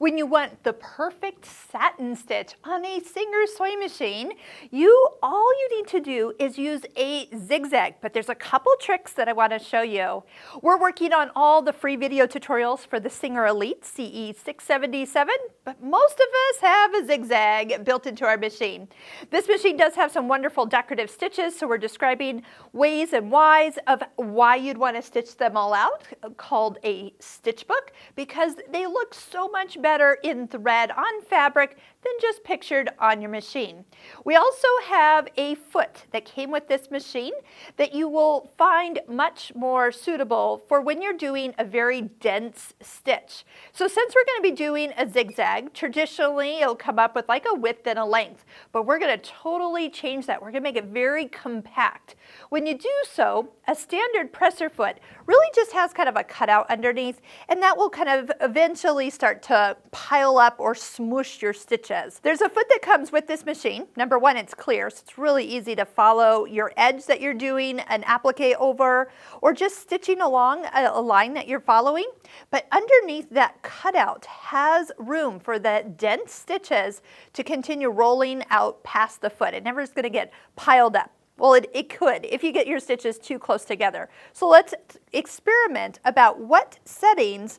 When you want the perfect satin stitch on a Singer sewing machine, all you need to do is use a zigzag, but there's a couple tricks that I want to show you. We're working on all the free video tutorials for the Singer Elite CE677, but most of us have a zigzag built into our machine. This machine does have some wonderful decorative stitches, so we're describing ways and whys of why you'd want to stitch them all out, called a stitch book, because they look so much better in thread on fabric than just pictured on your machine. We also have a foot that came with this machine that you will find much more suitable for when you're doing a very dense stitch. So since we're going to be doing a zigzag, traditionally it'll come up with like a width and a length, but we're going to totally change that. We're going to make it very compact. When you do so, a standard presser foot really just has kind of a cutout underneath, and that will kind of eventually start to pile up or smoosh your stitches. There's a foot that comes with this machine. Number one, it's clear, so it's really easy to follow your edge that you're doing an applique over, or just stitching along a line that you're following. But underneath that cutout has room for the dense stitches to continue rolling out past the foot. It never is going to get piled up. Well, it could if you get your stitches too close together. So let's experiment about what settings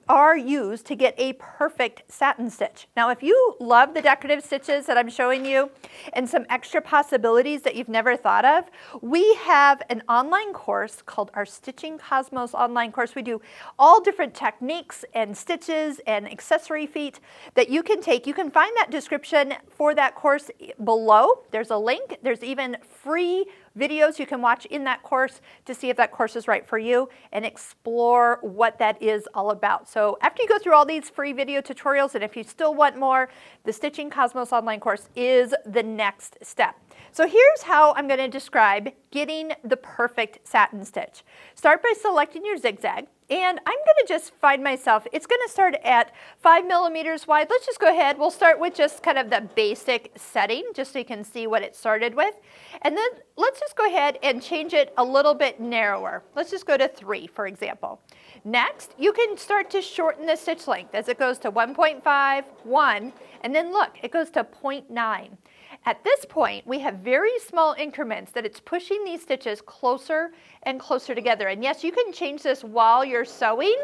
are used to get a perfect satin stitch. Now, if you love the decorative stitches that I'm showing you and some extra possibilities that you've never thought of, we have an online course called our Stitching Cosmos online course. We do all different techniques and stitches and accessory feet that you can take. You can find that description for that course below. There's a link. There's even free videos you can watch in that course to see if that course is right for you and explore what that is all about. So after you go through all these free video tutorials, and if you still want more, the Stitching Cosmos online course is the next step. So here's how I'm going to describe getting the perfect satin stitch. Start by selecting your zigzag, and I'm going to just find myself, it's going to start at 5 millimeters wide. Let's just go ahead. We'll start with just kind of the basic setting, just so you can see what it started with. And then let's just go ahead and change it a little bit narrower. Let's just go to 3, for example. Next, you can start to shorten the stitch length as it goes to 1.5, 1, and then look, it goes to 0.9. At this point, we have very small increments that it's pushing these stitches closer and closer together. And yes, you can change this while you're sewing.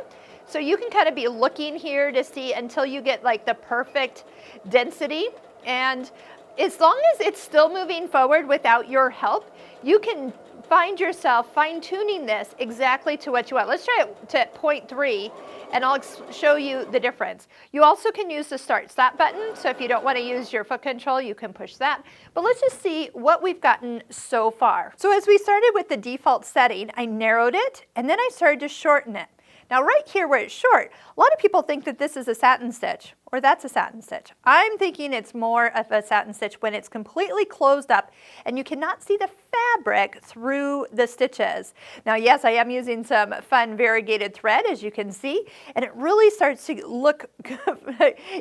So you can kind of be looking here to see until you get like the perfect density. And as long as it's still moving forward without your help, you can find yourself fine-tuning this exactly to what you want. Let's try it to 0.3 and I'll show you the difference. You also can use the start-stop button, so if you don't want to use your foot control, you can push that. But let's just see what we've gotten so far. So as we started with the default setting, I narrowed it and then I started to shorten it. Now right here where it's short, a lot of people think that this is a satin stitch or that's a satin stitch. I'm thinking it's more of a satin stitch when it's completely closed up and you cannot see the fabric through the stitches. Now yes, I am using some fun variegated thread, as you can see, and it really starts to look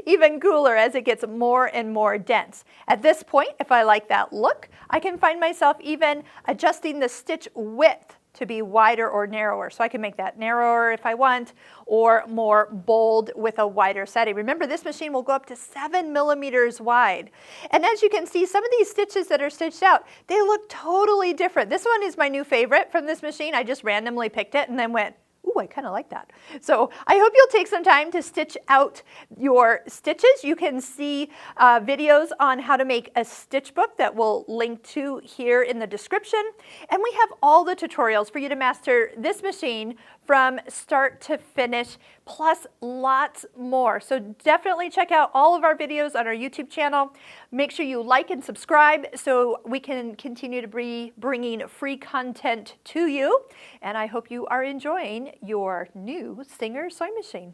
even cooler as it gets more and more dense. At this point, if I like that look, I can find myself even adjusting the stitch width to be wider or narrower. So I can make that narrower if I want, or more bold with a wider setting. Remember, this machine will go up to 7 millimeters wide. And as you can see, some of these stitches that are stitched out, they look totally different. This one is my new favorite from this machine. I just randomly picked it and then went, ooh, I kind of like that. So I hope you'll take some time to stitch out your stitches. You can see videos on how to make a stitch book that we'll link to here in the description. And we have all the tutorials for you to master this machine from start to finish, plus lots more. So definitely check out all of our videos on our YouTube channel. Make sure you like and subscribe so we can continue to be bringing free content to you. And I hope you are enjoying your new Singer sewing machine.